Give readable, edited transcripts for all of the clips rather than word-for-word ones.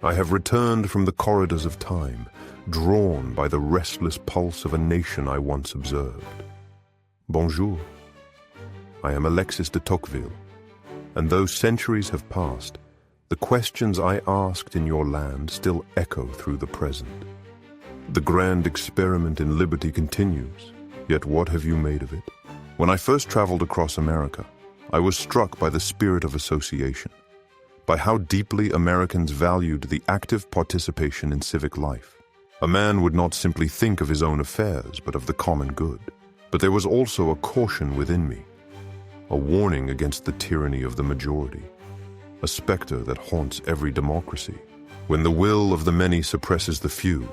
I have returned from the corridors of time, drawn by the restless pulse of a nation I once observed. Bonjour. I am Alexis de Tocqueville, and though centuries have passed, the questions I asked in your land still echo through the present. The grand experiment in liberty continues, yet what have you made of it? When I first traveled across America, I was struck by the spirit of association, by how deeply Americans valued the active participation in civic life. A man would not simply think of his own affairs, but of the common good. But there was also a caution within me, a warning against the tyranny of the majority, a specter that haunts every democracy. When the will of the many suppresses the few,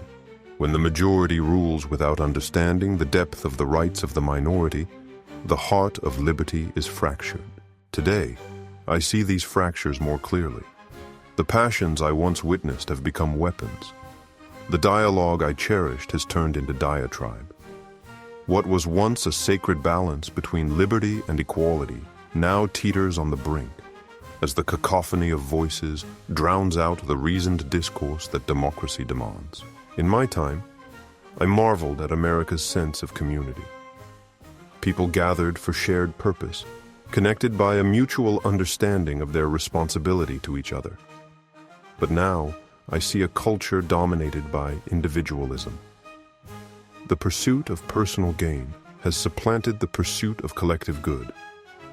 when the majority rules without understanding the depth of the rights of the minority, the heart of liberty is fractured. Today, I see these fractures more clearly. The passions I once witnessed have become weapons. The dialogue I cherished has turned into diatribe. What was once a sacred balance between liberty and equality now teeters on the brink, as the cacophony of voices drowns out the reasoned discourse that democracy demands. In my time, I marveled at America's sense of community. People gathered for shared purpose, connected by a mutual understanding of their responsibility to each other. But now, I see a culture dominated by individualism. The pursuit of personal gain has supplanted the pursuit of collective good,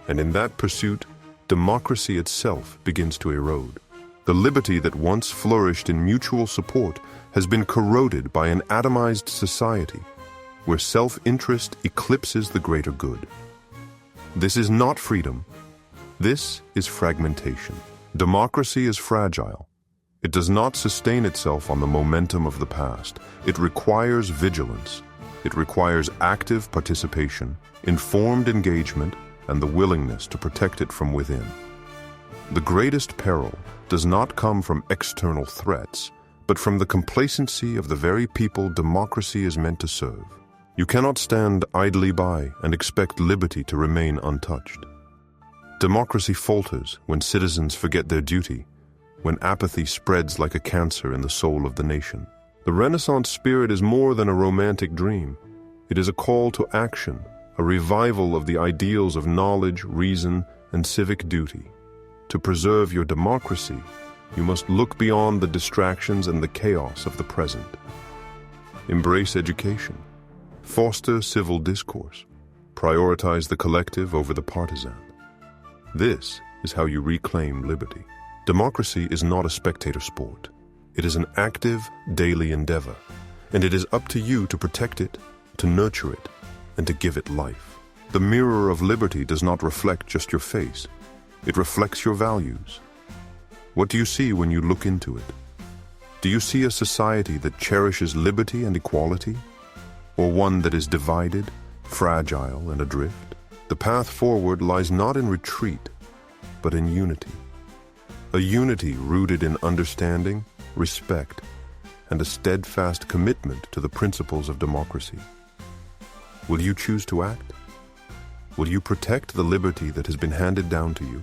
and in that pursuit, democracy itself begins to erode. The liberty that once flourished in mutual support has been corroded by an atomized society where self-interest eclipses the greater good. This is not freedom. This is fragmentation. Democracy is fragile. It does not sustain itself on the momentum of the past. It requires vigilance. It requires active participation, informed engagement, and the willingness to protect it from within. The greatest peril does not come from external threats, but from the complacency of the very people democracy is meant to serve. You cannot stand idly by and expect liberty to remain untouched. Democracy falters when citizens forget their duty, when apathy spreads like a cancer in the soul of the nation. The Renaissance spirit is more than a romantic dream. It is a call to action, a revival of the ideals of knowledge, reason, and civic duty. To preserve your democracy, you must look beyond the distractions and the chaos of the present. Embrace education. Foster civil discourse. Prioritize the collective over the partisan. This is how you reclaim liberty. Democracy is not a spectator sport. It is an active, daily endeavor, and it is up to you to protect it, to nurture it, and to give it life. The mirror of liberty does not reflect just your face. It reflects your values. What do you see when you look into it? Do you see a society that cherishes liberty and equality, or one that is divided, fragile, and adrift? The path forward lies not in retreat, but in unity. A unity rooted in understanding, respect, and a steadfast commitment to the principles of democracy. Will you choose to act? Will you protect the liberty that has been handed down to you?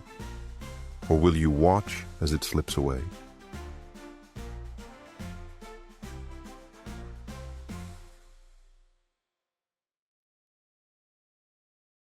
Or will you watch as it slips away?